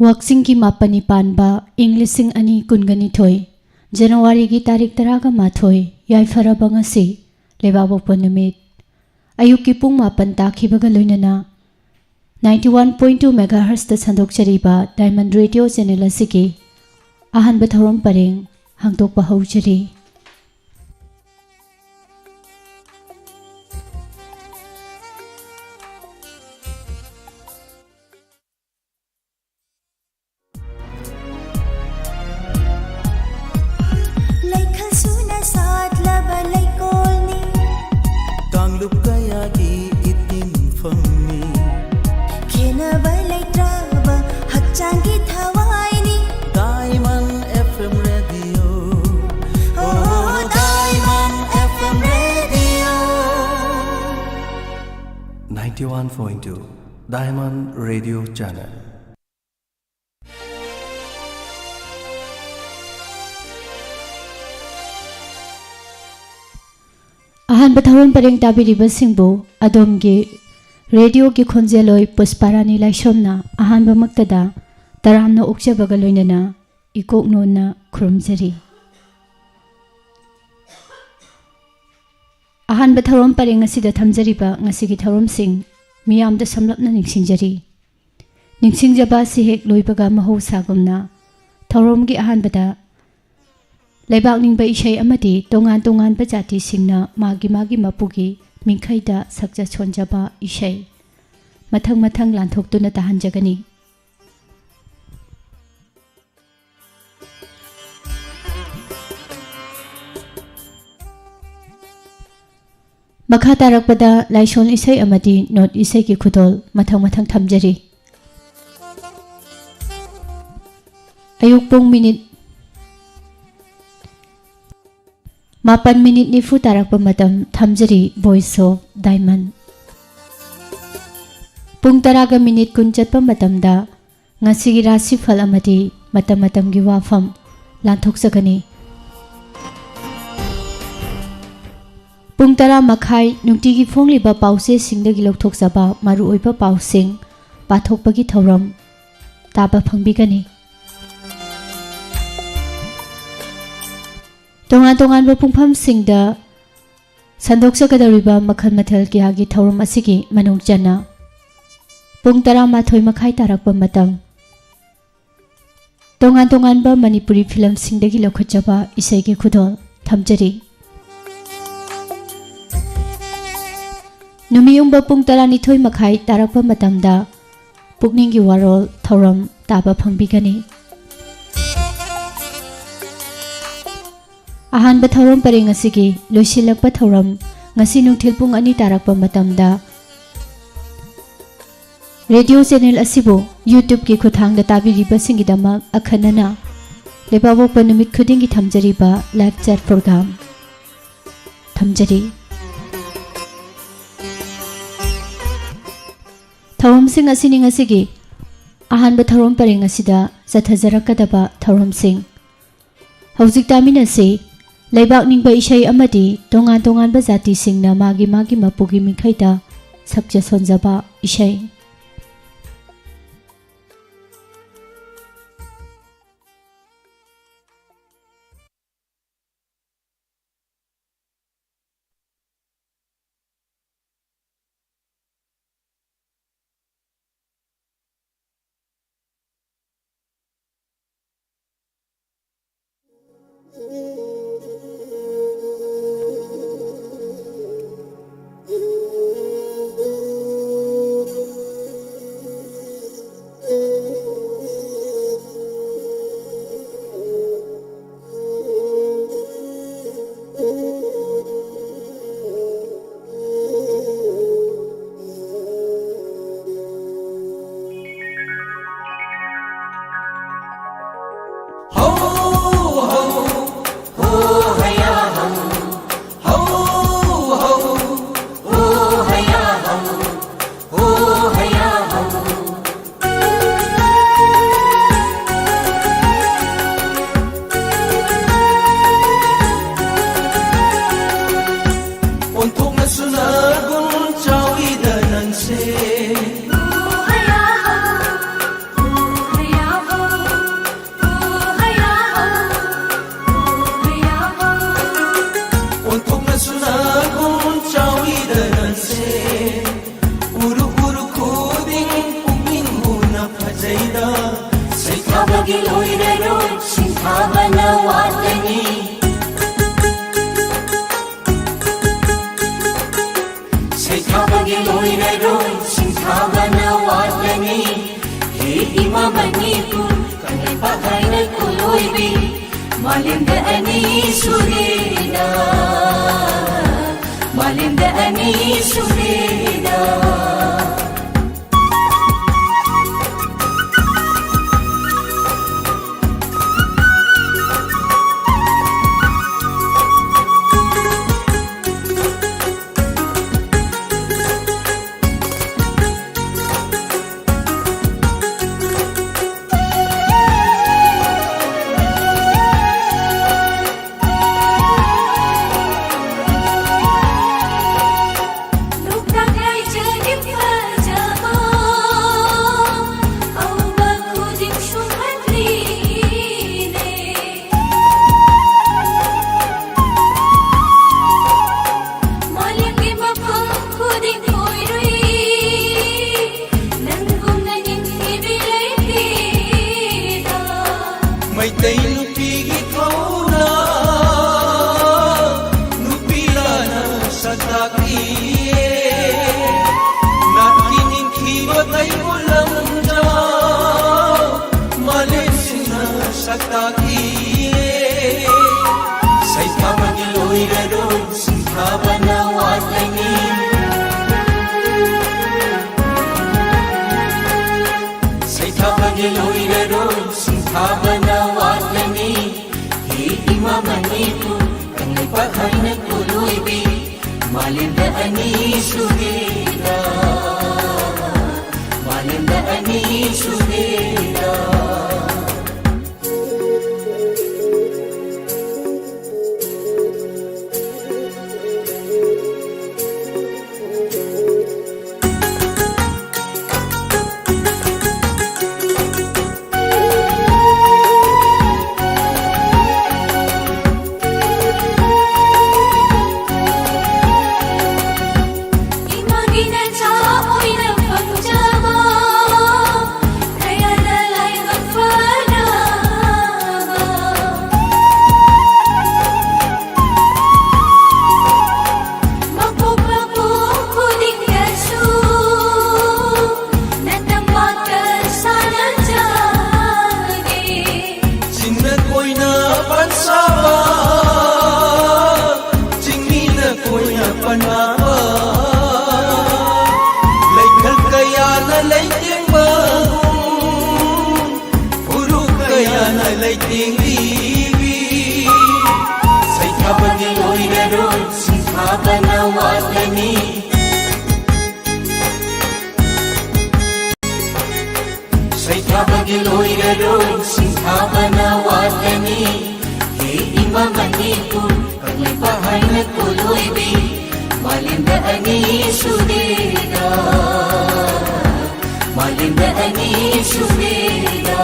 वाक्सिंग की मापनी पानबा इंग्लिसिंग अनि कुनगनिथोय जनवरी की तारीख 10 याइफरबा ngasi लेबाबोक्पा नुमित अयुक की पुंग मापन ताखिबगा लोइनना 91.2 मेगाहर्ट्ज दा संदोकचरीबा डायमंड रेडियो चैनल असिकी अहनबा थौरम परेंग हांगदोकपा हौजरी। Diamond FM Radio. Oh, Diamond FM Radio. 91.2 Diamond Radio Channel. अहनबा थौरम परेंग ताबिरिबसिंगबो अदोमगे रेडियो की खोंजेलोय पुष्पारानी लाइसोमना अहनबा मक्तदा तरामना उक्चबगा लोइनना इकोकनोना खुरुमजरी। अहनबा थौरम परेंग असिदा थमजरिबा ngasiगी थौरमसिंग मियामदा समलपना निंगसिंजरी। निंगसिंजबा सि हेक लोइबगा महौसागुमना थौरमगी अहनबदा लेबाक निंगबा इशै अमदी तोंगान तोंगानबा जातिसिंगना मागी मागी मपुगी मिंखैदा सक्जा सोनजबा इशै मथंग मथंग लांथोक्तुना ताहनजगनी। मखा तारकपदा लाइसोन इशै अमदी नोट इशै की खुदोल मथंग मथंग थमजरी। अयुक पुंग मिनिट 4 मिनिट निफु तारकपा मतम थमजरी वॉइस ऑफ डायमंड। पुंग 10 मिनिट 10 चतपा मतमदा ngasiगी राशिफल अमदी मतम मतमगी वाफम लांथोक्सगनी। पुंग 10 मखाई नुंगतिगी फोंगलिबा पाउसे सिंगदगी लौथोक्सबा मरुओइबा पाउसिंग पाथोकपगी थौरम ताबा फंगबिगनी। तोंगान तोंगानबा पुंफमसिंगदा संदोक्सगदरिबा मखल मथल कियागी थौरम असिगी मनुंग जना पुंग 11 मखाई तारकपा मतम तोंगान तोंगानबा मणिपुरी फिल्म सिंगदगी लौखचबा इशैगी खुदोल थमजरी। नुमियुंबा पुंग 12 मखाई तारकपा मतमदा पुकनिंगी वारोल थौरम ताबा फंगबिगनी। अहानबा थौरम परेंग असिगी लोइसिलकपा थौरम ngasi नुंथिल पुंग 2 तारकपा मतमदा रेडियो चैनल असिबो यूट्यूब की खुथांगदा ताबिरिबसिंगिदमक अखनना लेबाबोक्पा नुमित खुदिंगी थमजरिबा लाइव चैट प्रोग्राम थमजरी। थौरमसिंग असिनी ngasiगी अहानबा थौरम परेंग असिदा चथजरकदबा थौरमसिंग हौजिक तामिनसे लेबाक निंगबा इशै अमदी तोंगान तोंगानबा जातिसिंगना मागी मागी मपुगी मिंखैदा सक्जा सोनजबा इशै। ꯁꯩꯊꯥꯕꯒꯤ ꯂꯣꯏꯔꯔꯣꯏ ꯁꯤꯡꯊꯥꯕꯅ ꯋꯥꯠꯂꯅꯤ ꯍꯦ ꯏꯃꯥ ꯃꯅꯤꯄꯨꯔ ꯀꯪꯂꯩꯄꯥꯛ ꯍꯥꯏꯅ ꯀꯣꯂꯣꯏꯕꯤ ꯃꯥꯂꯦꯝꯗ ꯑꯅꯤ ꯁꯨꯔꯦꯗ ꯃꯥꯂꯦꯝꯗ ꯑꯅꯤ ꯁꯨꯔꯦꯗ Maitai nupigi kauna nupilana sa takiye nakining kibatay ulam daw malisina sa takiye Saitabagi loiraroi singhabana watlani Saitabagi loiraroi singhabana watlani He Ima Manipur Kangleipak haina koloibi Malimda ani sudeda Malimda ani sudeda Saitabagi loiraroi singhabana watlani Saitabagi loiraroi singhabana watlani He Ima Manipur Kangleipak haina koloibi Malimda ani sudeda Malimda ani sudeda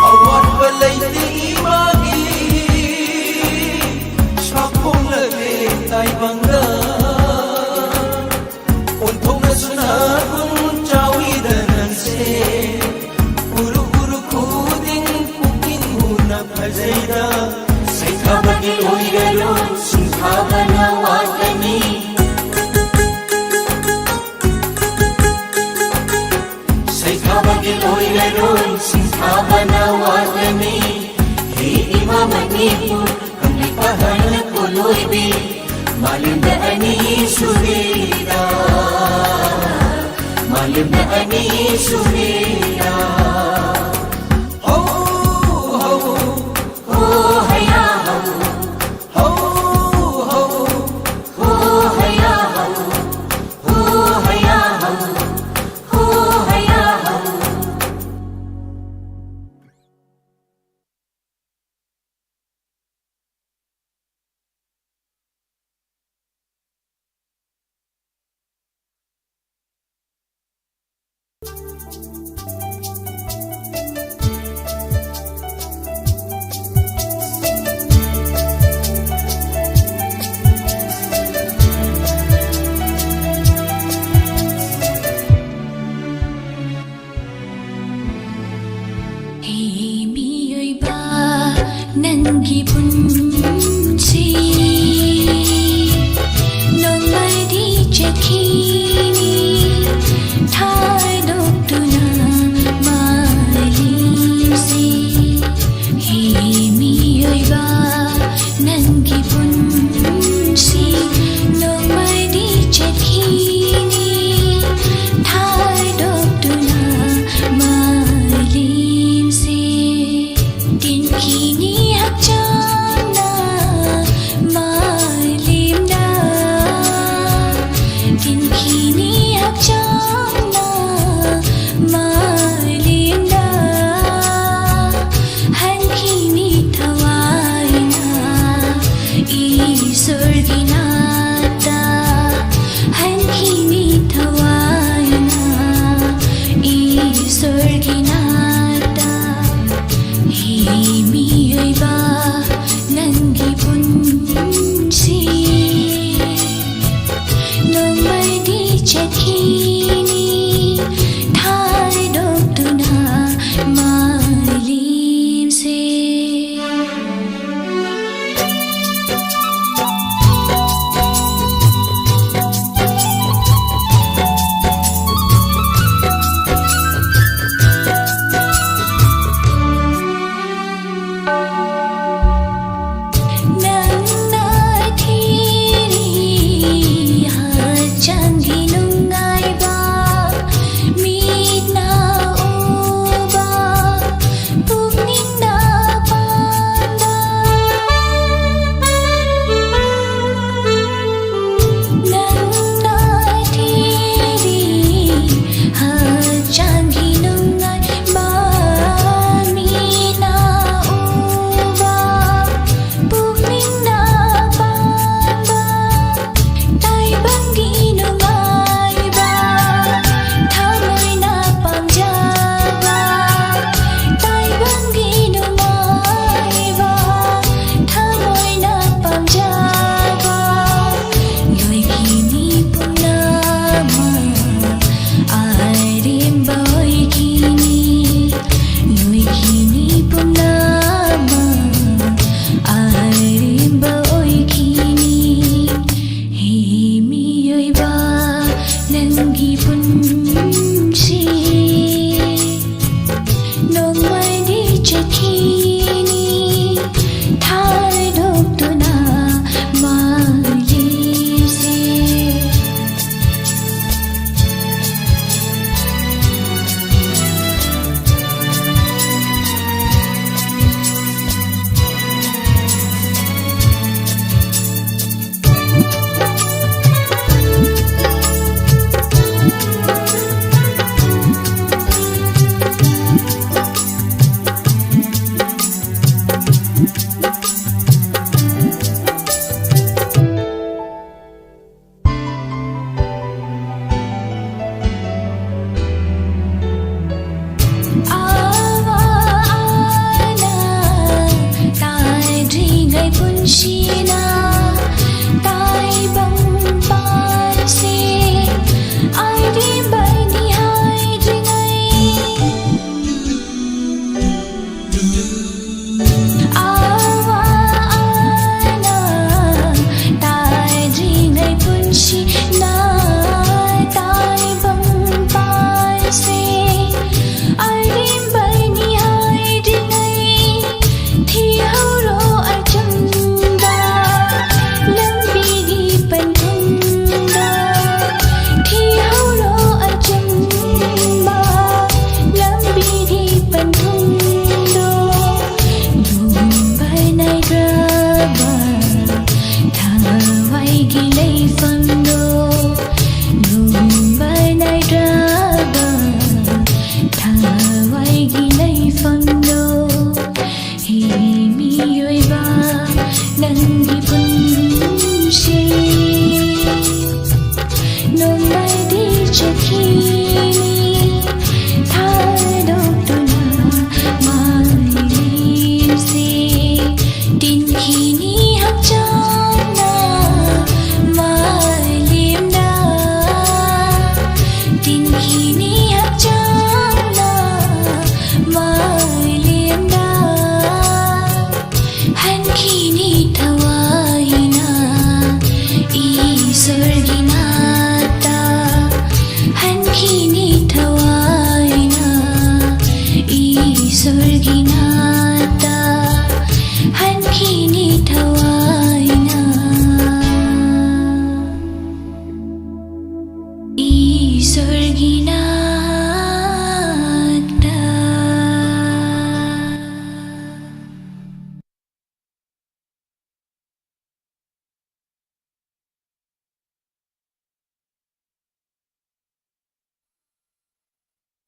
Awat balay di imagi Syakong lagi tay bangga Untuk na sunakong cawidan ng se Uru-uru kuding pukin hunap hazayda Saitabagi loiraroi singhabana watlani Saitabagi loiraroi singhabana watlani He Ima Manipur Kangleipak haina koloibi ꯑꯔꯣꯏꯕꯤ ꯃꯥꯂꯦꯝꯗ ꯑꯅꯤ ꯁꯨꯔꯦꯗ ꯃꯥꯂꯦꯝꯗ ꯑꯅꯤ ꯁꯨꯔꯦꯗ ho ho ꯍꯣ ꯍꯌꯥ ꯍꯧ ho ho ꯍꯣ ꯍꯌꯥ ꯍꯧ ꯍꯣ ꯍꯌꯥ ꯍꯧ ꯍꯣ ꯍꯌꯥ ꯍꯧ 미여봐 난기 분치 너말디 제키니 타이독두나 말리시 미여봐 난기 분치 너말디 제키니 타이독두나 말림시 딘키니 학잖아 말림다 딘키니 학잖아 말림다 한키니 타와이나 이솔기나다 한키니 타와이나 이솔기나다 힘이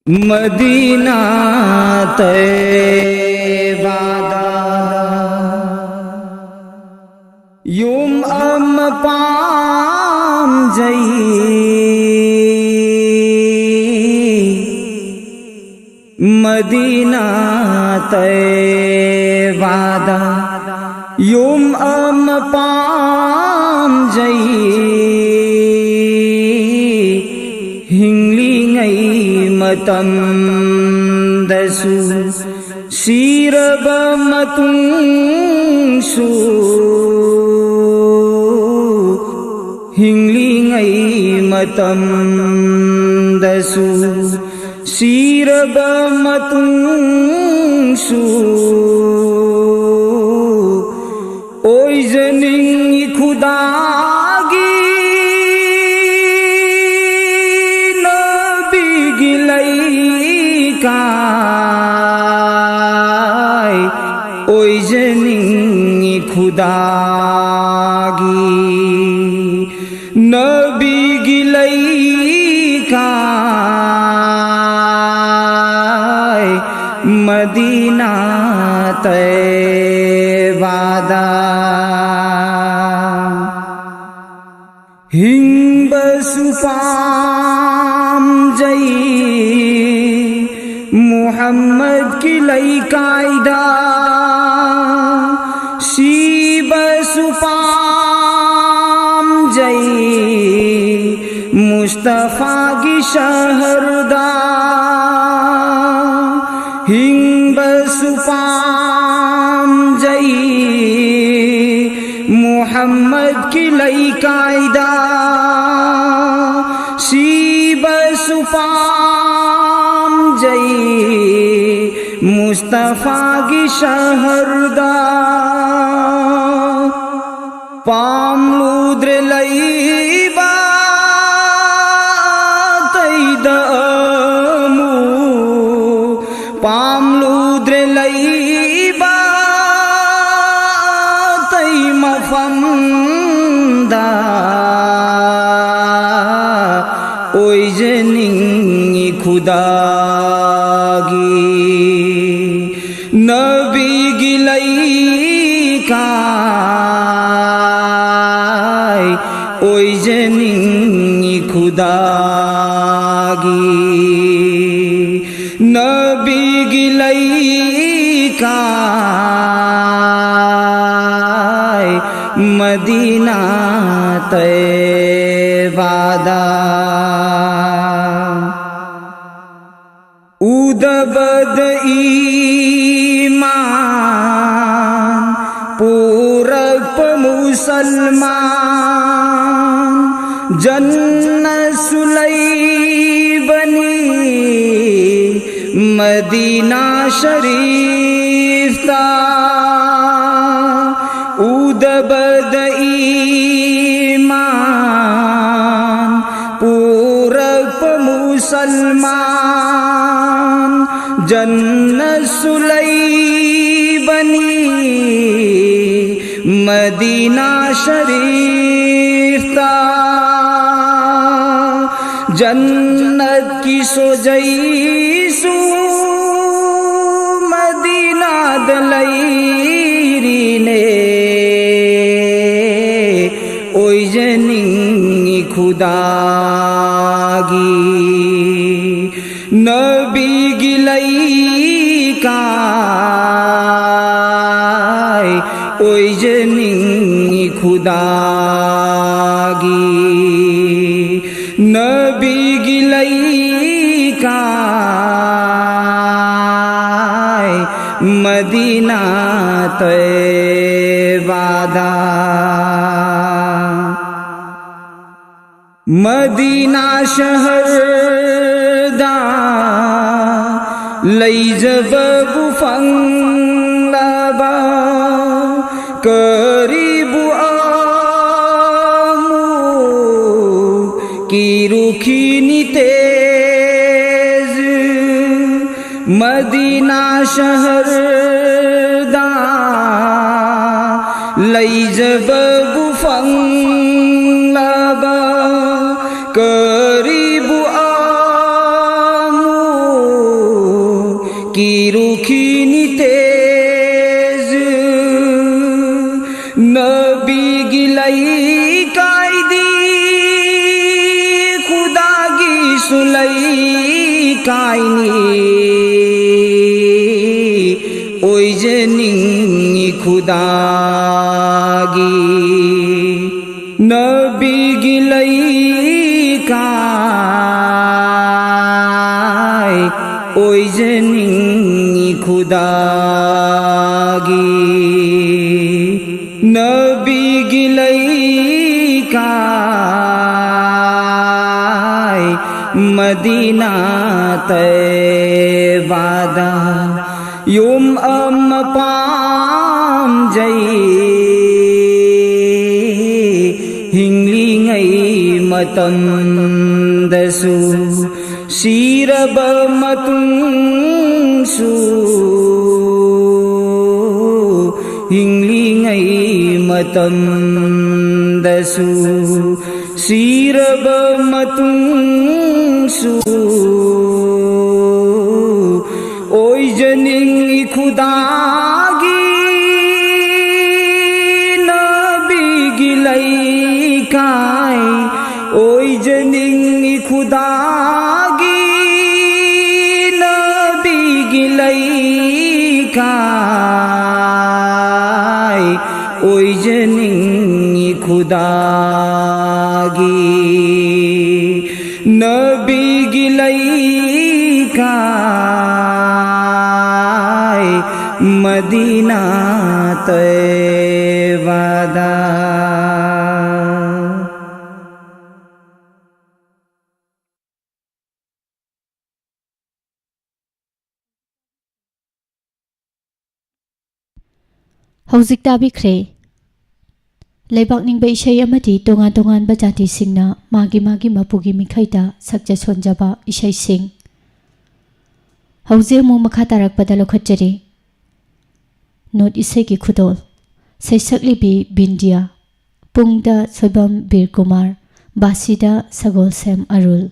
मदीना तैबादा युम अम पाम जई मदीना तैबादा युम अम पाम जई हिंगली ngei matam dasu siraba matung su hingli ngei matam dasu siraba matung su oi janing khuda ओय जनिंग खुदागी नबी गिलई काय मदीना तैबादा हिंग बसुपाम जई मुहम्मद की लई कायदा शीब सुपाम जई मुस्तफा की शहरदा हिंब सुपाम जई मुहम्मद की लई कायदा शीब सुपाम जई मुस्तफा की शहरदा पाम लूद्र लईबा तैदमू पाम लूद्र लईबा तै मफमदा ओय जनिंग खुदागी नबी गिलई काय ओय जनिंग खुदागी नबी गिलई काय मदीना तैबादा उदबद ईमान पूरब मुसलमान जन्नत सुलई बनी मदीना शरीफ ता उदबद ईमान पूरब मुसलमान जन्नत सुलई बनी मदीना शरीफ ता जन्नत की सोजईसु मदीना दलईरी ने ओय जनिंग खुदागी नबी गिलई काय ओय जनिंग खुदागी नबी गिलई काय मदीना तैबादा मदीना शहरदा लई जब गुफंगलाबा करीबु आमू की रुखीनी तेज मदीना शहरदा लई जब गुफंगलाबा करीबु आमू गिलई कायदी खुदा की सुलई कायनी ओई जनिंग खुदा गी नबी गिलई काय ओई जनिंग खुदा गी नबी गिलई काय मदीना तैबादा युम पाम जई हिंगलिंगई मतम दसु सीरब मतुंसु हिंगलिंगई मतम दसु सीरब मतुंसु ओई जनिंग खुदागी नबी गिलई काय ओई जनिंग खुदागी नबी गिलई काय ओई जनिंग खुदागी नबी गिलई काय मदीना तैबादा हौजिक ताबिख्रे लेबाक निंबा इशै अमदि तोंगान तोंगानबा जातिसिंगना मागी मागी मपुगी मिखैदा सक्जा सोनजबा इशैसिंग हौजे मु मखा तारकपदा लखटजरी नोट इसेगी खुदोल सैसकलिबी बिंदिया पुंगदा सोबम बीर कुमार बासीदा सगोल सेम अरुल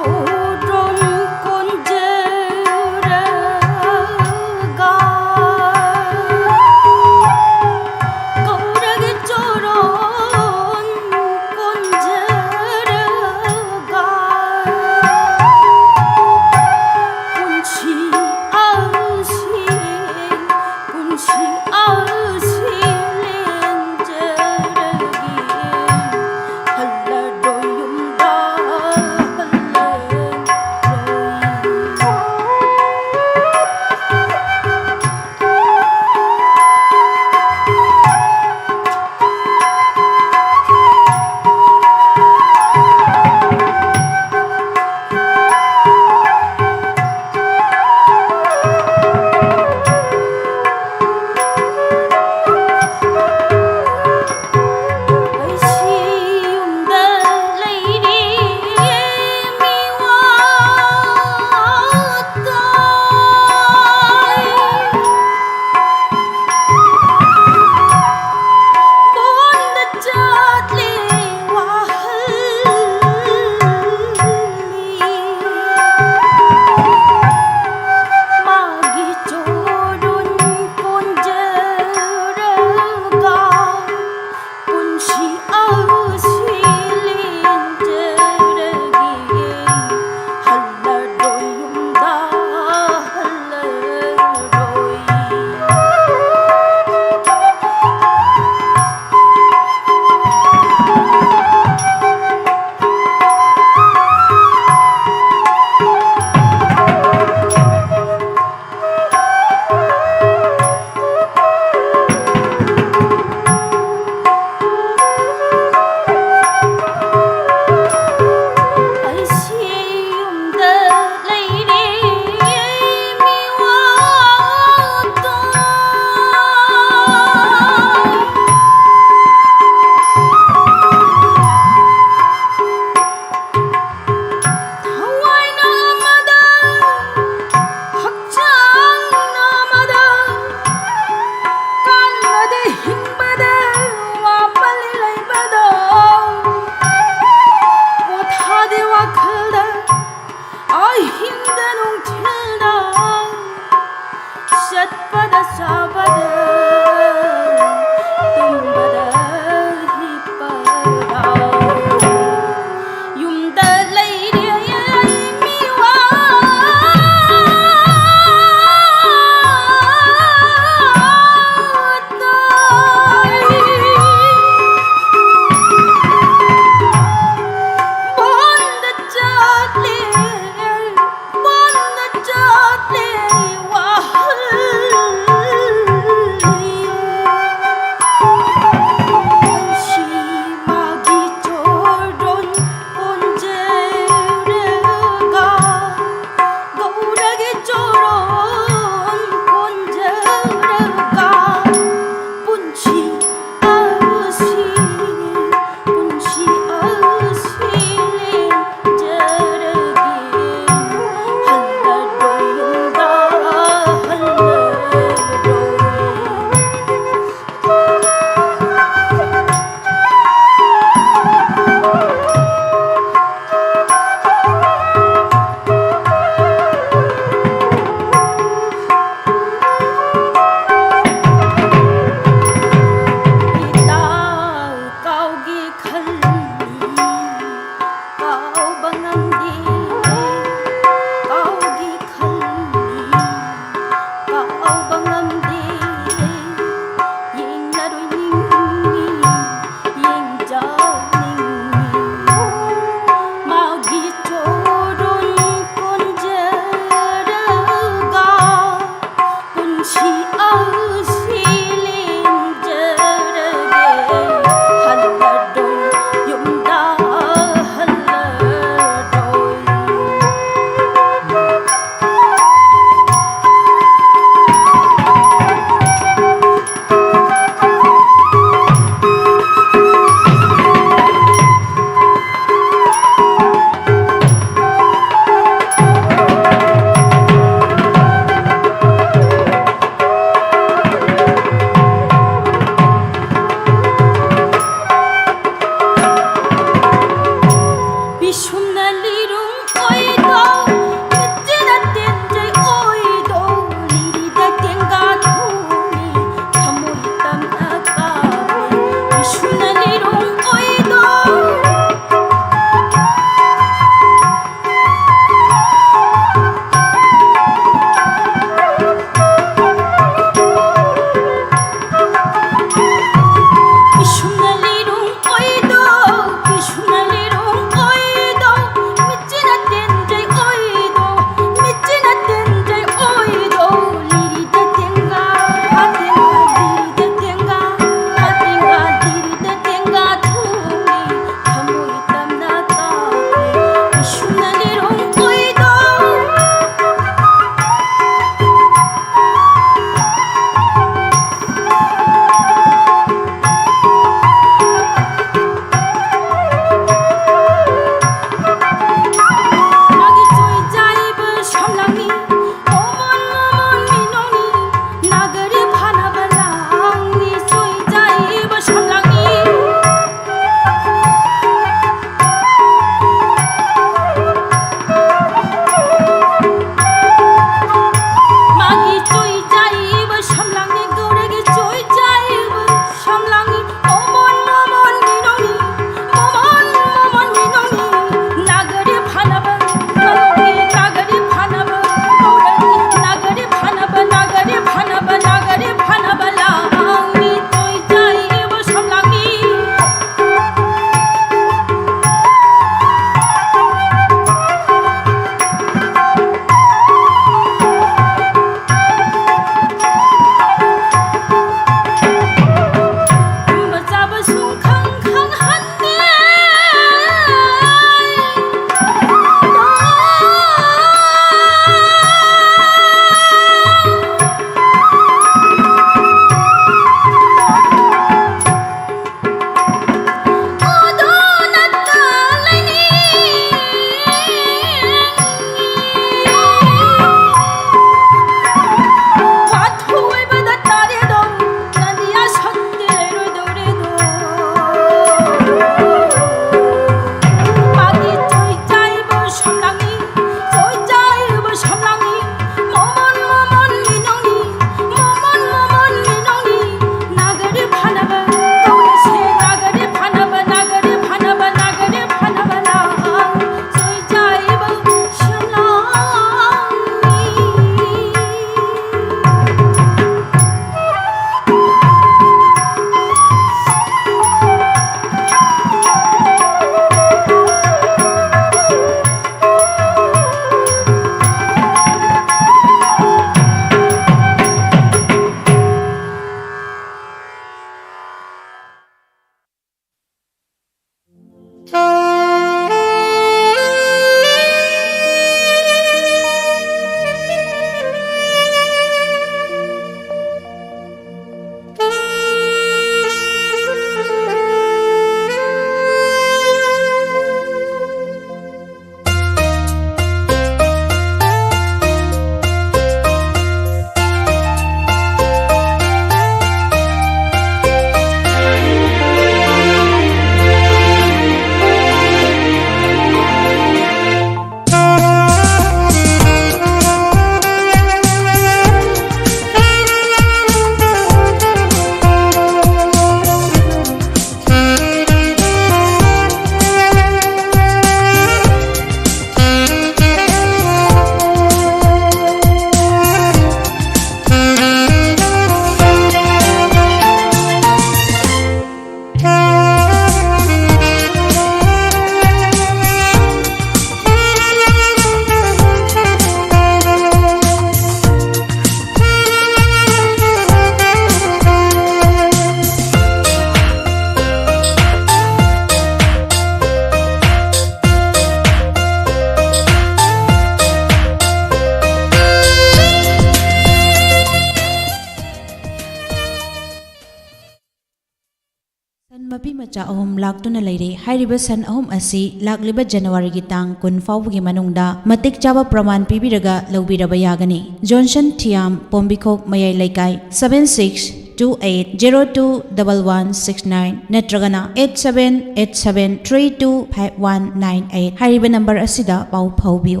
मपी मचा अहम लाक्तुना लेरे हाइरिबा सन अहम असी लाक्लिबा जनवरी की तांग कुन फाउबगी मनुंगदा मतिक चाबा प्रमाण पीबिरगा लौबिरबा यागनी जॉनसन थियाम पोम्बिखोक मयाई लेकाई 7628021169 नत्रगना 8787325198 हाइरिबा नंबर असिदा पाउ फाउबियो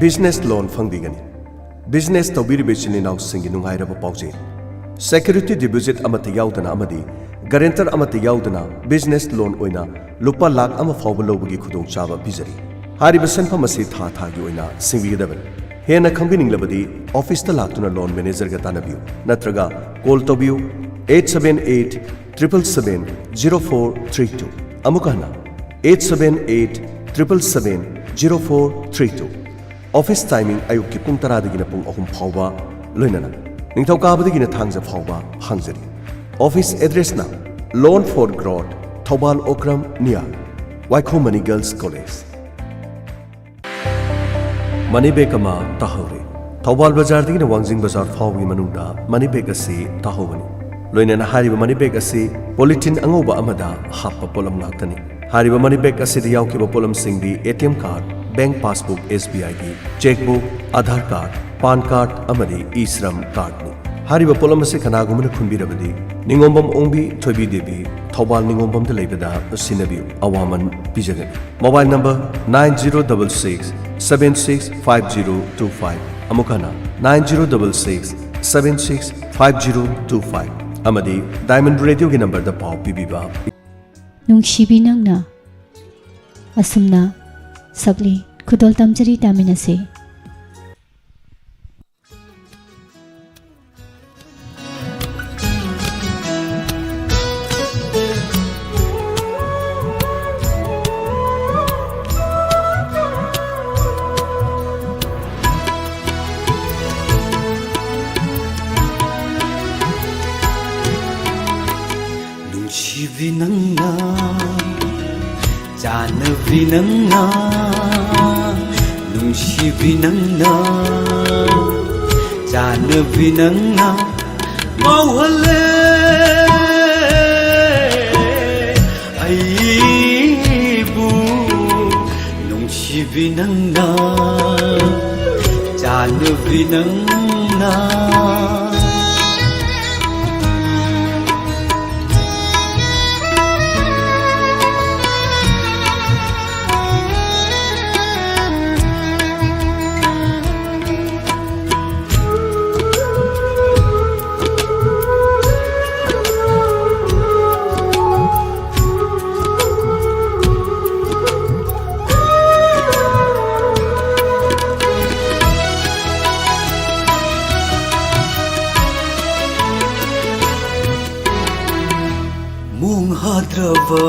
बिजनेस लोन फंगबीगनी बिजनेस तौबीरिबे चिनिनाव सिंगी नुंगाइरबा पाउजे सेक्यूरिटी डिपोजिट अमत याउदना अमदी गारंटर अमत याउदना बिजनेस लोन ओइना लुपा लाख अमा फाउबा लौबगी खुदोंग चाबा पिजरी हारिबा सनफम असी था थागी ओइना सिंगीगदबन हेना खंबिनिंगलबदी ऑफिस ता लाक्तुना लोन मैनेजर गा तानबियु नत्रगा कॉल तोबियु 878-777-0432 अमुकहना 878-777-0432 ऑफिस टाइमिंग अयुक की पुंग तरादगिना पुंग अहुम फाउबा लोइनना निंगथौकाबदगिना थांगजा फाउबा हांगजरी ऑफिस एड्रेस ना loan for growth Thoubal Okram निया वाइखोमनी गर्ल्स कॉलेज मनी बैग अमा ताहौरे थौबाल बाजार दगिना वांजिंग बाजार फाउबगी मनुंगदा मनी बैग असी ताहौबनी लोइनना हारिबा मनी बैग असी पॉलिथीन अंगौबा अमदा हापा पोलम नाक्तनी हारिबा मनी बैग असी याउकिबा पोलम सिंगदी ATM card bank passbook SBI की chequebook Aadhaar card PAN card अमदी ई-श्रम कार्ड नि हारिबा पोलम असे खनागुमन खुंबिरबदी निंगोंबम ओंबी थोबी देवी थौबाल निंगोंबम द लेबदा सिनबियु अवामन पिजगनी मोबाइल नंबर 9066765025 अमुकना 9066765025 अमदी डायमंड रेडियो के नंबर द पाव पिबिबा नुंशिबी नंगना असुमना सकली खुदोल तमजरी तामिनसे Vinanga Jana vinanga Nungshi vinanga Jana vinanga Mauhale Aibu Nungshi vinanga Jana vinanga Hadrava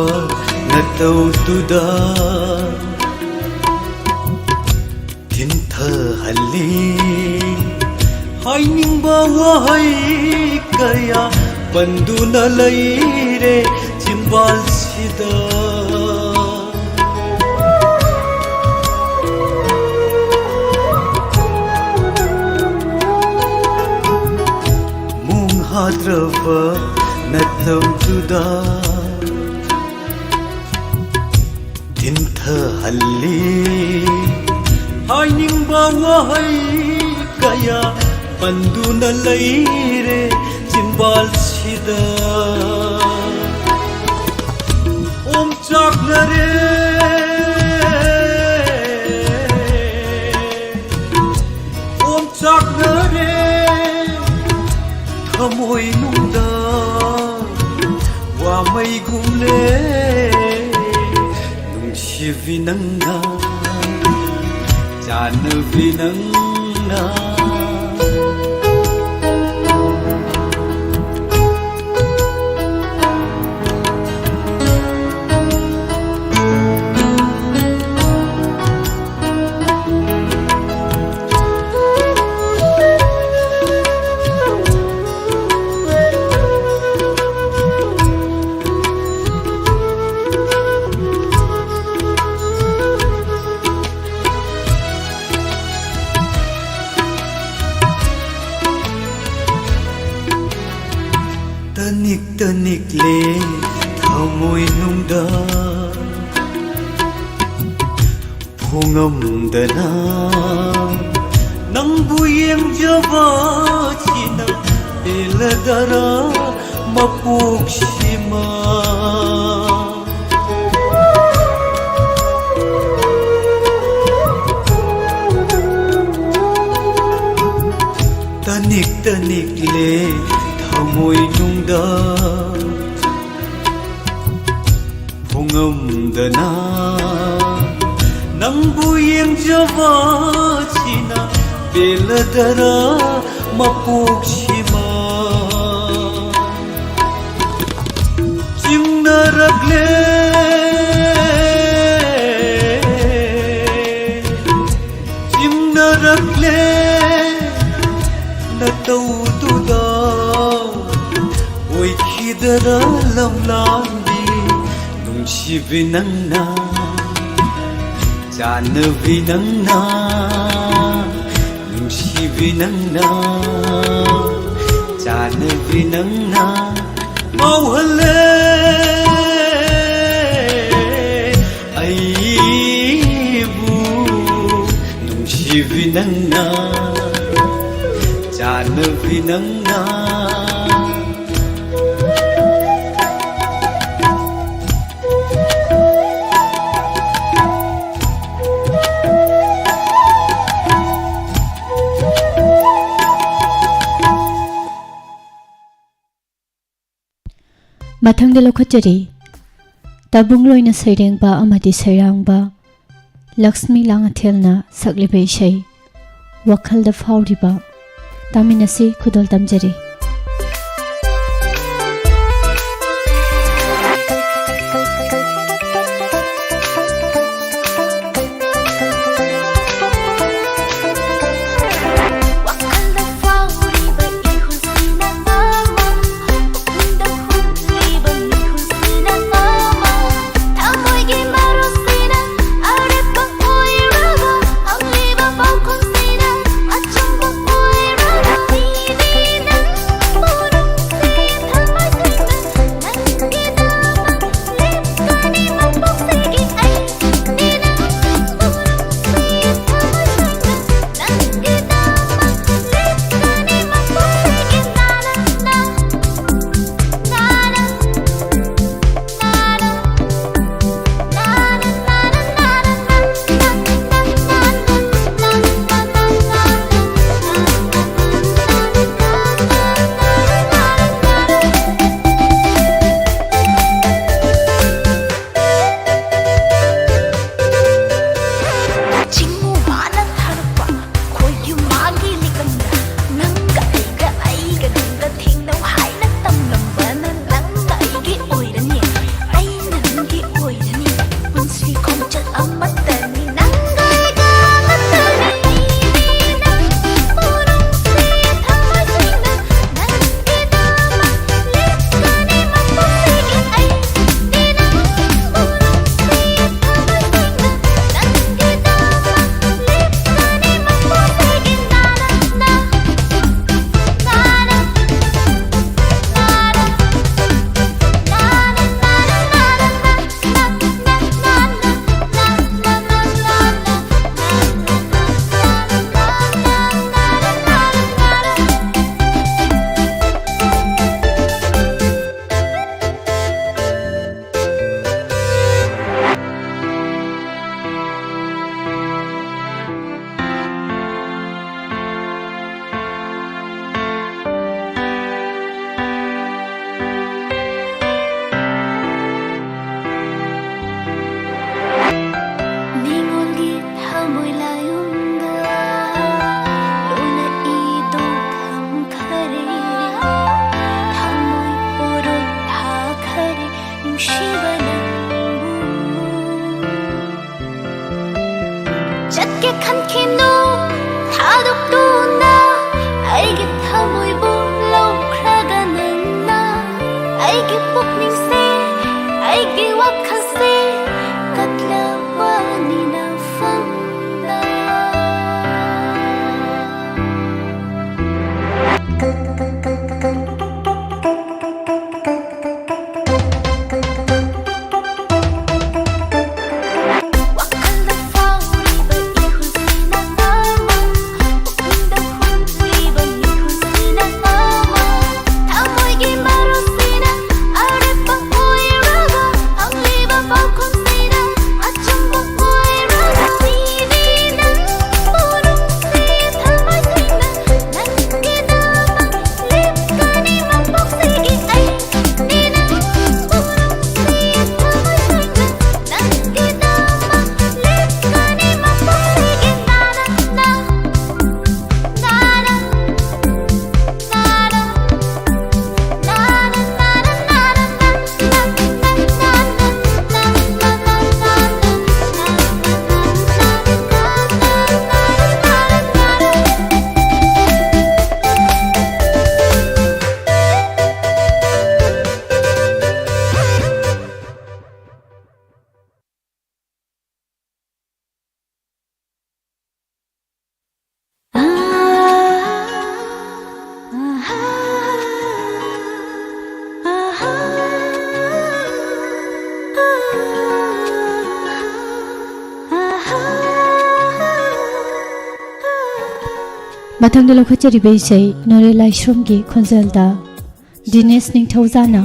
natau tuda Tintha halli Haining bawa hai kaya Banduna laire Chimbal sida Mung hadrava natau tuda Tintha halli Haining bawa hai kaya Banduna laire Chimbal sida Om chaknare Om chaknare Thamoi nungda Wa mai gumle Vinanga Jana vinanga Tanik le thamoy nungda Phungamdana nang buyem jaba china eladara mapukshima Tanik le thamoy nungda Phungamdana nang buyem jaba china beladara mapukshima chimnarakle natau tuda oi khidara lamlambi nungshibinangna Janvinangna Nungshibinangna Janvinangna Mauhale Aibu Nungshibinangna Janvinangna Mathangda lokhatjari tabung loina sairengba amadi sairangba Lakshmi Langathelna saklibe isai wakhalda fauriba taminasi khudol tamjari Hãy subscribe cho kênh Ghiền Mì Gõ để không bỏ lỡ ꯃꯊꯪꯗ ꯂꯧꯈꯠꯆꯔꯤꯕ ꯏꯁꯩ ꯅꯣꯔꯦ ꯂꯥꯏꯁ꯭ꯔꯝꯒꯤ ꯈꯣꯟꯖꯦꯜꯗ ꯗꯤꯅꯦꯁ ꯅꯤꯡꯊꯧꯖꯥꯅ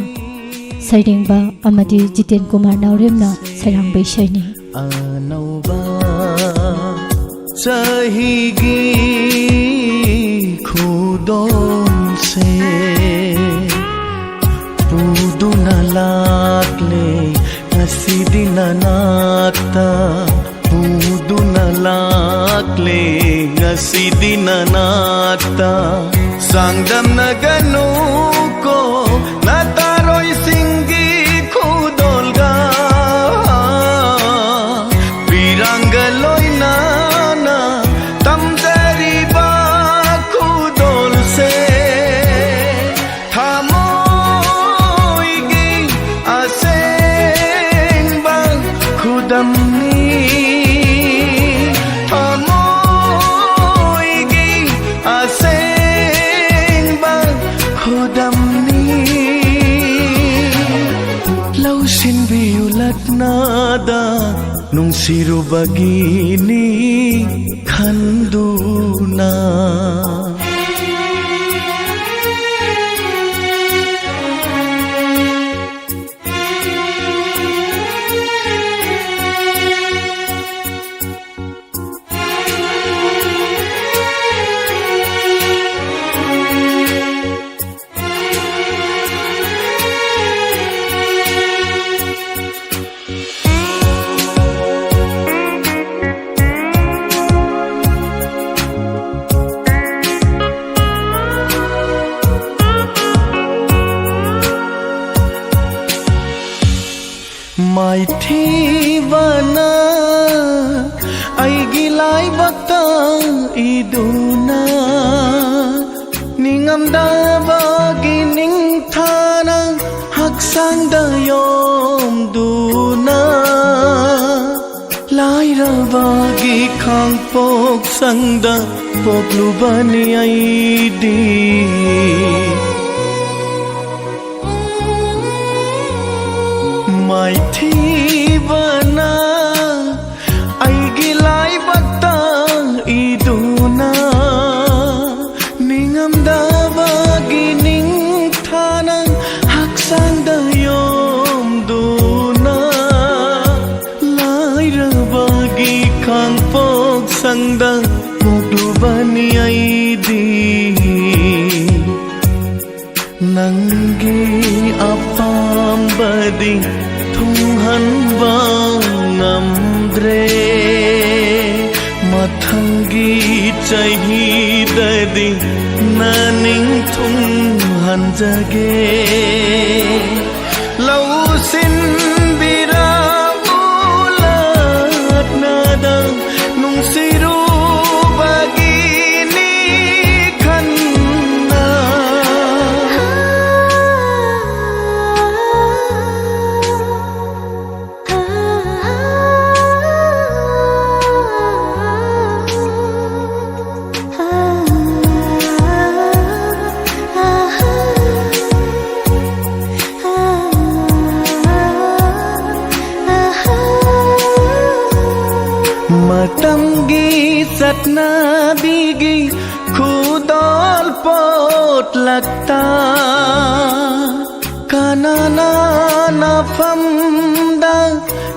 ꯁꯩꯔꯦꯡꯕ ꯑꯃꯗꯤ ꯖꯤꯇꯦꯟ ꯀꯨꯃꯥꯔ ꯅꯥꯎꯔꯦꯝꯅ ꯁꯩꯔꯥꯡꯕ ꯏꯁꯩꯅꯤ. ꯑꯅꯧꯕ ꯆꯍꯤꯒꯤ ꯈꯨꯗꯣꯜꯁꯦ ꯄꯨꯗꯨꯅ ꯂꯥꯛꯂꯦ ꯉꯁꯤꯗꯤ ꯅꯅꯥꯛꯇ ꯄꯨꯗꯨꯅ ꯂꯥꯛꯂꯦ ꯉꯁꯤꯗꯤ ꯅꯅꯥꯛꯇ ꯆꯥꯡꯗꯝꯅꯒꯅꯨ ꯀꯣ ꯅꯇꯥꯔꯣꯏꯁꯤꯡꯒꯤ ꯈꯨꯗꯣꯜꯒ ꯕꯤꯔꯥꯡꯒ ꯂꯣꯏꯅꯅ ꯇꯝꯖꯔꯤꯕ ꯈꯨꯗꯣꯜꯁꯦ ꯊꯃꯣꯏꯒꯤ ꯑꯁꯦꯡꯕ ꯈꯨꯗꯝꯅꯤ ꯊꯃꯣꯏꯒꯤ ꯑꯁꯦꯡꯕ ꯈꯨꯗꯝꯅꯤ ꯂꯧꯁꯤꯟꯕꯤꯌꯨ ꯂꯛꯅꯗ ꯅꯨꯡꯁꯤꯔꯨꯕꯒꯤꯅꯤ ꯈꯟꯗꯨꯅ ꯃꯥꯏꯊꯤꯕꯅ ꯑꯩꯒꯤ ꯂꯥꯏꯕꯛꯇ ꯏꯗꯨꯅ ꯅꯤꯡꯉꯝꯗꯕꯒꯤ ꯅꯤꯡꯊꯥꯅ ꯍꯛꯆꯥꯡꯗ ꯌꯣꯝꯗꯨꯅ ꯂꯥꯏꯔꯕꯒꯤ ꯈꯥꯡꯄꯣꯛꯁꯪꯗ ꯄꯣꯛꯂꯨꯕꯅꯤ ꯑꯩꯗꯤ ꯃꯥꯏꯊꯤꯕꯅ ꯑꯩꯒꯤ ꯂꯥꯏꯕꯛꯇ ꯏꯗꯨꯅ ꯅꯤꯡꯉꯝꯗꯕꯒꯤ ꯅꯤꯡꯊꯥꯅ ꯍꯛꯆꯥꯡꯗ ꯌꯣꯝꯗꯨꯅ ꯂꯥꯏꯔꯕꯒꯤ ꯈꯥꯡꯄꯣꯛꯁꯪꯗ ꯄꯣꯛꯂꯨꯕꯅꯤ ꯑꯩꯗꯤ ꯅꯪꯒꯤ ꯑꯄꯥꯝꯕꯗꯤ ꯊꯨꯡꯍꯟꯕ ꯉꯝꯗ꯭ꯔꯦ ꯃꯊꯪꯒꯤ ꯆꯍꯤꯗꯗꯤ ꯅꯅꯤꯡ ꯊꯨꯡꯍꯟꯖꯒꯦ ꯂꯧꯁꯤꯟꯕꯤꯔꯛꯎ ꯂꯛꯅꯗ ꯅꯨꯡꯁꯤꯔꯨꯕꯒꯤꯅꯤ ꯈꯟꯅ ꯃꯇꯝꯒꯤ ꯆꯠꯅꯕꯤꯒꯤ ꯈꯨꯗꯣꯜ ꯄꯣꯠꯂꯛꯇ ꯀꯅꯥꯅ ꯅꯐꯝꯗ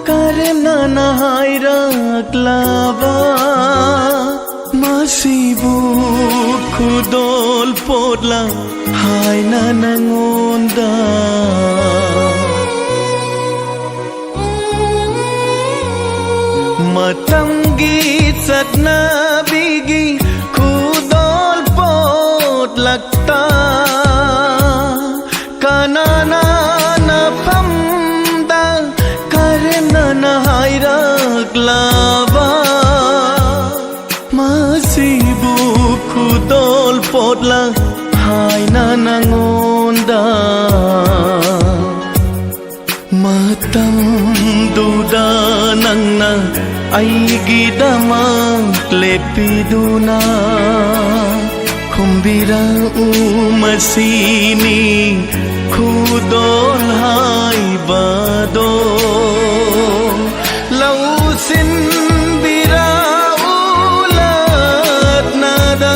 ꯀꯔꯦꯝꯅꯅ ꯍꯥꯏꯔꯛꯂꯕ ꯃꯁꯤꯕꯨ ꯈꯨꯗꯣꯜ ꯄꯣꯠꯂꯛ ꯍꯥꯏꯅ ꯅꯉꯣꯟꯗ ꯃꯇꯝꯒꯤ ꯆꯠꯅꯕꯤꯒꯤ ꯈꯨꯗꯣꯜ ꯄꯣꯠꯂꯛꯇ ꯀꯅꯥꯅ ꯅꯐꯝꯗ ꯀꯔꯦꯝꯅꯅ ꯍꯥꯏꯔꯛꯂꯕ ꯃꯁꯤꯕꯨ ꯈꯨꯗꯣꯜ ꯄꯣꯠꯂꯛ ꯍꯥꯏꯅ ꯅꯉꯣꯟꯗ ꯃꯇꯝꯗꯨꯗ ꯅꯪꯅ ꯑꯩꯒꯤꯗꯃꯛ ꯂꯦꯞꯄꯤꯗꯨꯅ ꯈꯨꯝꯕꯤꯔꯛꯎ ꯃꯁꯤꯅꯤ ꯈꯨꯗꯣꯜ ꯍꯥꯏꯕꯗꯣ ꯂꯧꯁꯤꯟꯕꯤꯔꯛꯎ ꯂꯛꯅꯗ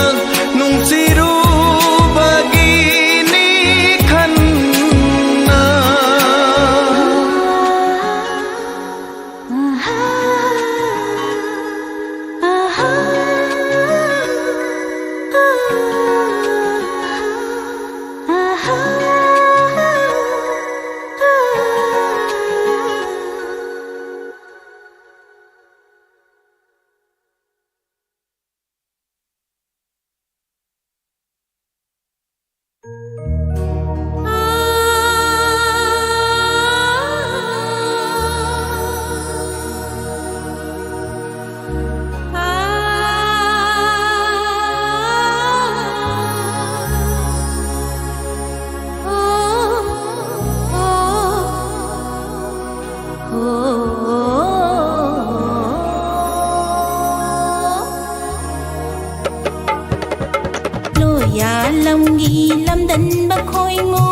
lamgi lamdan ba khoi mo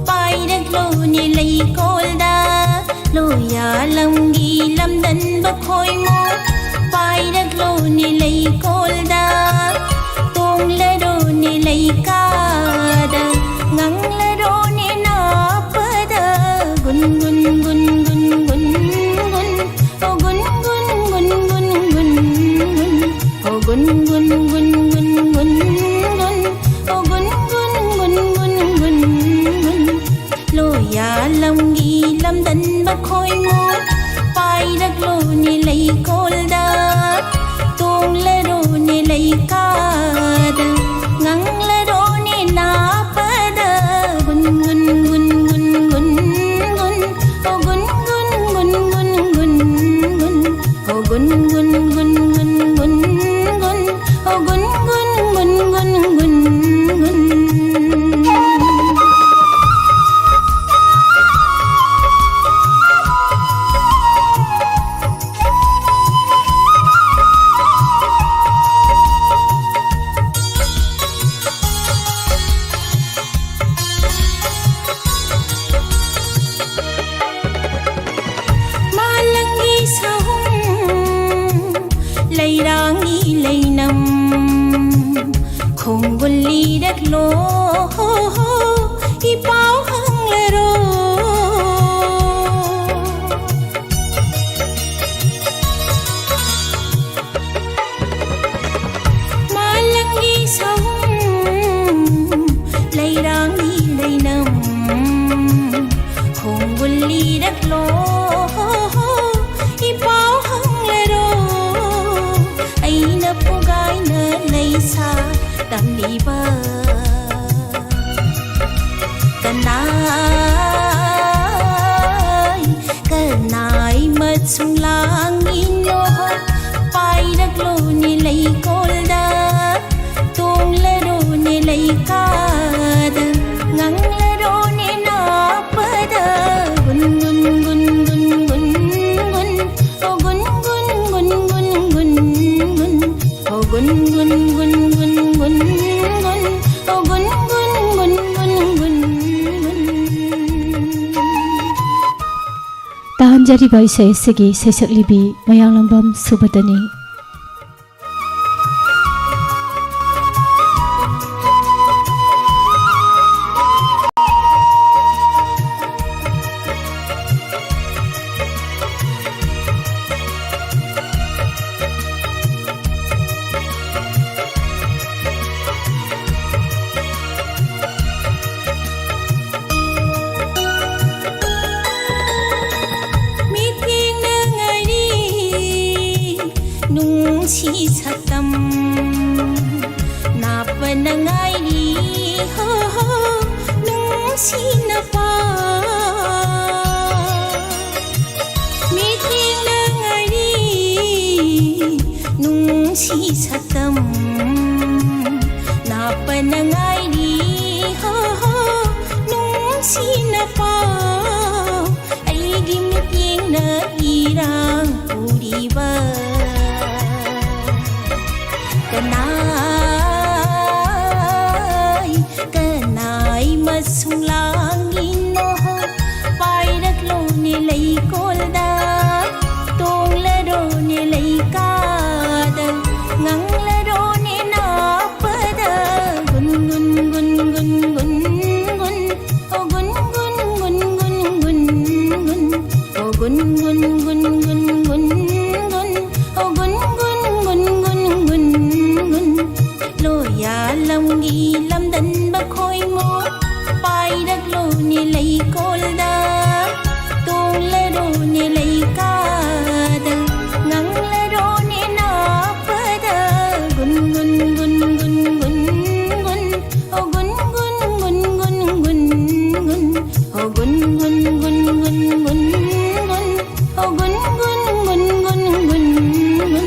pai dak lo ni lei kol da lo ya lamgi lamdan ba khoi mo pai dak lo ni lei kol da tong le do ni lei ka da ngang le do ni na pa da gun gun gun gun gun gun oh gun gun gun gun gun gun oh gun gun gun gun gun gun oh gun gun gun gun gun gun lo ya lamgi lamdan ba khoi mo pai dak lo ni lei kol da tong le do ni lei ka da ngang le do ni na pa da gun gun gun gun gun gun oh gun gun gun gun gun gun oh gun gun gun gun gun gun oh gun gun gun gun gun gun Malangi sahum leirangi leinam khongulli dak lo ipau hang le ro Malangi sahum leirangi leinam khongulli dak lo ipau hang le ro aina pugai na leisa tamli ba kanai mat sung lang ino pai dak lo ni lei kol da tong le ro ni lei ka da ngang le ro ni na pa da gun gun gun gun gun gun oh gun gun gun gun gun gun oh gun gun gun gun gun gun oh gun gun gun gun gun gun ताहमजरीबा इसाई असगी सैसक्लिबी मयांगलंबम सुबदनी meeting na ngai ni nung chi chatam na pa na ngai ni ho ho nung chi na pa meeting na ngai ni nung chi chatam na pa na ngai ni ho ho nung chi na pa aigi meeting na irang puriba kanai masung langin no pai dak lo ni lei kol da tong le do ni lei ka da ngang le do ni na pa da gun gun gun gun gun gun oh gun gun gun gun gun gun oh gun gun gun gun gun gun oh gun gun gun gun gun gun lo ya lamgi lamdan ba khoi mo pai dak lo ni lei kol da tong le do ni lei ka da ngang le do ni na pa da gun gun gun gun gun gun oh gun gun gun gun gun gun oh gun gun gun gun gun gun oh gun gun gun gun gun gun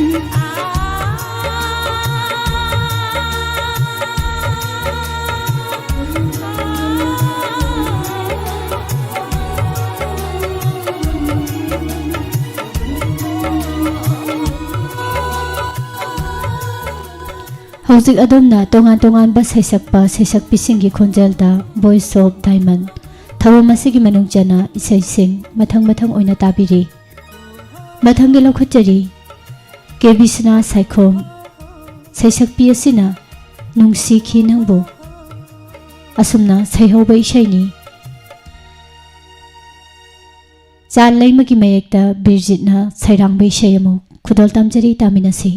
ꯍꯧꯖꯤꯛ ꯑꯗꯣꯝꯅ ꯇꯣꯉꯥꯟ ꯇꯣꯉꯥꯟꯕ ꯁꯩꯁꯛꯄ ꯁꯩꯁꯛꯄꯤꯁꯤꯡꯒꯤ ꯈꯣꯟꯖꯦꯜꯗ voice of diamond ꯊꯧꯔꯝ ꯑꯁꯤꯒꯤ ꯃꯅꯨꯡ ꯆꯟꯅ ꯏꯁꯩꯁꯤꯡ ꯃꯊꯪ ꯃꯊꯪ ꯑꯣꯏꯅ ꯇꯥꯕꯤꯔꯤ꯫ ꯃꯊꯪꯒꯤ ꯂꯧꯈꯠꯆꯔꯤ ꯀꯦ ꯕꯤꯁꯅꯥ ꯁꯥꯏꯈꯣꯝ ꯁꯩꯁꯛꯄꯤ ꯑꯁꯤꯅ ꯅꯨꯡꯁꯤꯈꯤ ꯅꯪꯕꯨ ꯑꯁꯨꯝꯅ ꯁꯩꯍꯧꯕ ꯏꯁꯩꯅꯤ꯫ ꯆꯥꯟ ꯂꯩꯃꯒꯤ ꯃꯌꯦꯛꯇ ꯕꯤꯔꯖꯤꯠꯅ ꯁꯩꯔꯥꯡꯕ ꯏꯁꯩ ꯑꯃꯨꯛ ꯈꯨꯗꯣꯜ ꯇꯝꯖꯔꯤ, ꯇꯥꯃꯤꯟꯅꯁꯤ꯫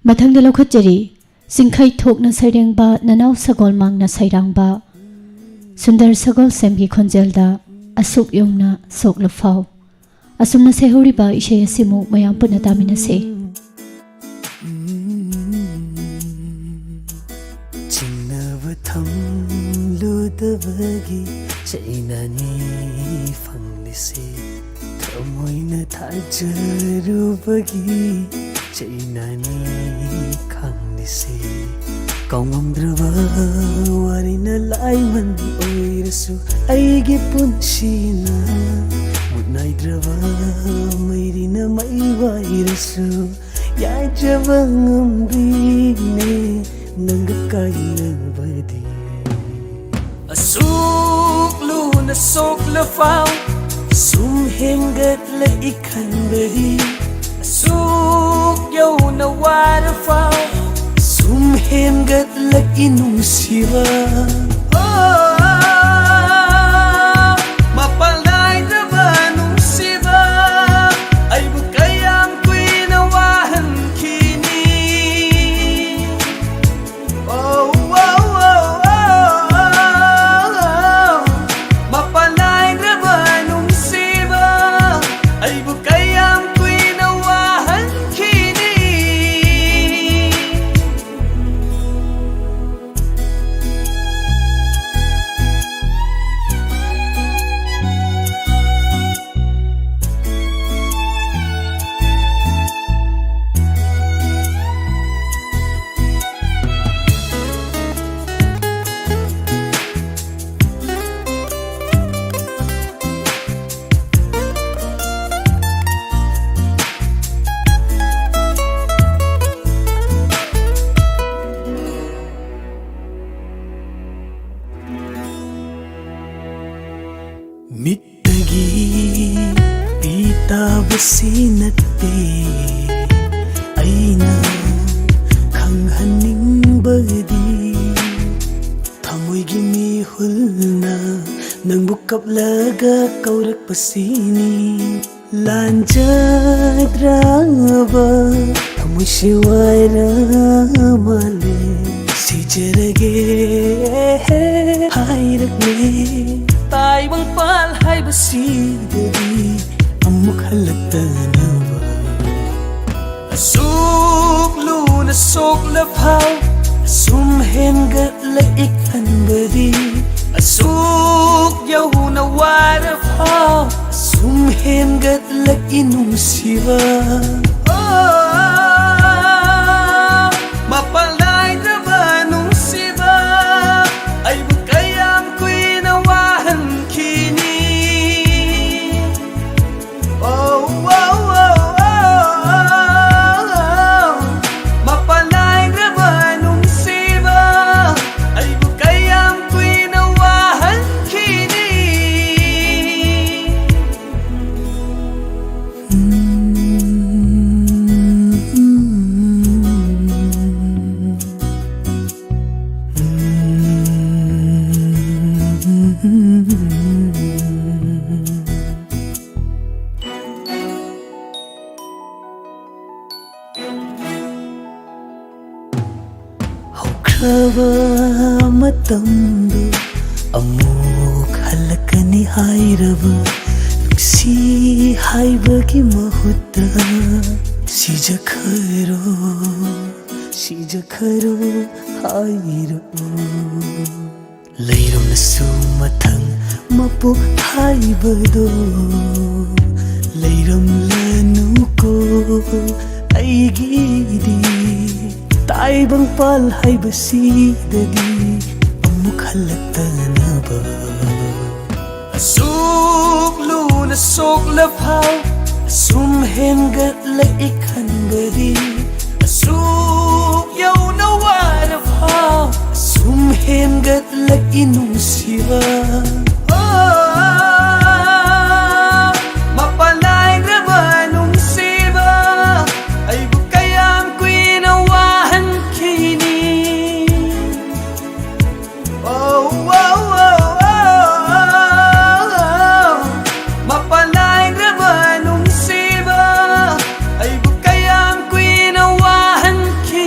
ꯃꯊꯪꯗ ꯂꯧꯈꯠꯆꯔꯤ ꯆꯤꯡꯈꯩ ꯊꯣꯛꯅ ꯁꯩꯔꯦꯡꯕ ꯅꯅꯥꯎ ꯁꯒꯣꯜ ꯃꯥꯡꯅ ꯁꯩꯔꯥꯡꯕ ꯁꯨꯟꯗꯔ ꯁꯒꯣꯜꯁꯦꯝꯒꯤ ꯈꯣꯟꯖꯦꯜꯗ ꯑꯁꯨꯛ ꯌꯧꯅ ꯁꯣꯛꯂꯐꯥꯎ ꯑꯁꯨꯝꯅ ꯁꯩꯍꯧꯔꯤꯕ ꯏꯁꯩ ꯑꯁꯤꯃꯨꯛ ꯃꯌꯥꯝ ꯄꯨꯟꯅ ꯇꯥꯃꯤꯟꯅꯁꯤ ꯆꯤꯡꯅꯕ ꯊꯝꯂꯨꯗꯕꯒꯤ ꯆꯩꯅꯥꯅꯤ ꯐꯪꯂꯤꯁꯤ ꯊꯃꯣꯏꯅ ꯊꯥꯖꯔꯨꯕꯒꯤ ꯆꯩꯅꯥꯅꯤ ꯈꯪꯂꯤꯁꯤ ꯀꯥꯎꯉꯝꯗ꯭ꯔꯕ ꯋꯥꯔꯤꯅ ꯂꯥꯏꯃꯟ ꯑꯣꯏꯔꯁꯨ ꯑꯩꯒꯤ ꯄꯨꯟꯁꯤꯅ ꯃꯨꯠꯅꯥꯏꯗ꯭ꯔꯕ ꯃꯩꯔꯤꯅ ꯃꯩ ꯋꯥꯏꯔꯁꯨ ꯌꯥꯏꯖꯕ ꯉꯝꯗ꯭ꯔꯤꯅꯦ ꯅꯪꯒ ꯀꯥꯏꯅꯕꯗꯤ ꯑꯁꯨꯛ ꯂꯨꯅ ꯁꯣꯛꯂꯐꯥꯎ ꯁꯨꯝ ꯍꯦꯟꯒꯠꯂꯛꯏ ꯈꯟꯕꯗꯤ ꯑꯁꯨꯛ ꯌꯧꯅ ꯋꯥꯔꯐꯥꯎ ꯁꯨꯝ ꯍꯦꯟꯒꯠꯂꯛꯏ ꯅꯨꯡꯁꯤꯕ ꯃꯄꯥꯜ ꯅꯥꯏꯗ꯭ꯔꯕ ꯅꯨꯡꯁꯤꯕ ꯑꯩꯕꯨ ꯀꯌꯥꯝ ꯀꯨꯏꯅ ꯋꯥꯍꯟꯈꯤꯅꯤ ꯃꯄꯥꯜ ꯅꯥꯏꯗ꯭ꯔꯕ ꯅꯨꯡꯁꯤꯕ ꯑꯩꯕꯨꯀꯌꯥം ꯀꯨꯏꯅ ꯋꯥꯍꯟꯈꯤꯅꯤ ꯃꯤꯠꯇꯒꯤ ꯄꯤ ꯇꯥꯕꯁꯤ ꯅꯠꯇꯦ ꯑꯩꯅ ꯈꯪꯍꯟꯅꯤꯡꯕꯗꯤ ꯊꯃꯣꯏꯒꯤ ꯃꯤꯍꯨꯜꯅ ꯅꯪꯕꯨ ꯀꯞꯂꯒ ꯀꯧꯔꯛꯄꯁꯤꯅꯤ ꯂꯥꯟꯖꯗ꯭ꯔꯕ ꯊꯃꯣꯏꯁꯤ ꯋꯥꯏꯔ ꯃꯥꯜꯂꯦ ꯁꯤꯖꯔꯒꯦ ꯍꯥꯏꯔꯛꯂꯦ ꯇꯥꯏꯕꯪ ꯄꯥꯜ ꯍꯥꯏꯕꯁꯤꯗꯗꯤ ꯑꯃꯨꯛ ꯍꯜꯂꯛꯇꯅꯕ ꯑꯁꯨꯛ ꯂꯨꯅ ꯁꯣꯛꯂꯐꯥꯎ ꯑꯁꯨꯝ ꯍꯦꯟꯒꯠꯂꯛꯏ ꯈꯟꯕꯗꯤ ꯑꯁꯨꯛ ꯌꯧꯅ ꯋꯥꯔꯐꯥꯎ ꯑꯁꯨꯝ ꯍꯦꯟꯒꯠꯂꯛꯏ ꯅꯨꯡꯁꯤꯕ ꯃꯄꯥꯜ ꯅꯥꯏꯗ꯭ꯔꯕ ꯅꯨꯡꯁꯤꯕ ꯑꯩꯕꯨꯀꯌꯥꯝ ꯀꯨꯏꯅ ꯋꯥꯍꯟꯈꯤꯅꯤ ꯃꯄꯥꯜ ꯅꯥꯏꯗ꯭ꯔꯕ ꯅꯨꯡꯁꯤꯕ ꯑꯩꯕꯨꯀꯌꯥꯝ ꯀꯨꯏꯅ ꯋꯥꯍꯟꯈꯤꯅꯤ ꯍꯧꯈ꯭ꯔꯕ ꯃꯇꯝꯗꯨ ꯑꯃꯨꯛ ꯍꯜꯂꯛꯀꯅꯤ ꯍꯥꯏꯔꯕ ꯅꯨꯡꯁꯤ ꯍꯥꯏꯕꯒꯤ ꯃꯍꯨꯠꯇ 시작하러 하이로 레이롬나수 마탕 맛보 하이버도 레이롬라누고 아이기디 따이방빨 하이버시다디 어묵할락다나봐 asuklu na soklapaw asum hengatlaik hanbadi asuk yaw na warapaw asum hengatlaik inusiba mapalay na ba nung siba ay bukayang kwinawahan kini mapalay na ba nung siba ay bukayang kwinawahan kini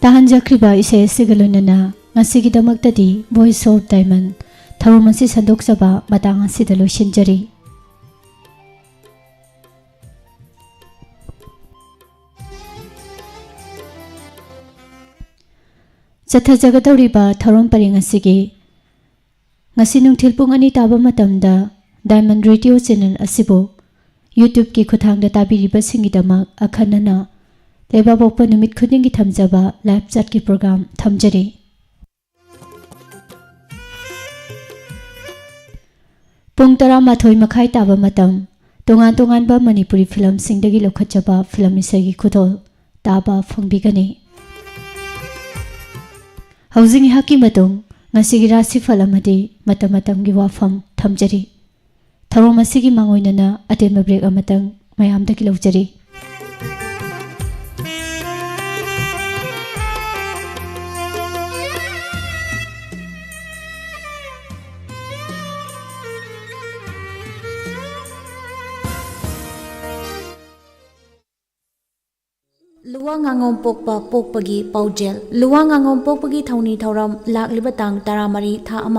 ताहनजख्रिबा इसे सिगलोनना ngasigidamaktadi Voice of Diamond thawum asi sandokjaba matang asida loisinjari. Chathajagadawriba thawum paring asigi ngasi nungthil pung ani taba matamda Diamond Radio Channel asibo YouTube ki khuthangda tabiriba singidamak akhanana leba bokpa numit khudingi thamjaba live chat ki program thamjari. Pung tara mathoi makhai taba matam tongan ba Manipuri film singdagi lokhachaba film isagi khudol taba phongbigani. Housing haki matung ngasigi rasi phalamadi matamatamgi wafam thamjari. Tharom asigi mangoinana atemba break amatang mayamdagi lawjari. Luwa ngangom pokpa pokpagi paujel. Luwa ngangom pokpagi thauni thauram lagliba tang taramari tha ama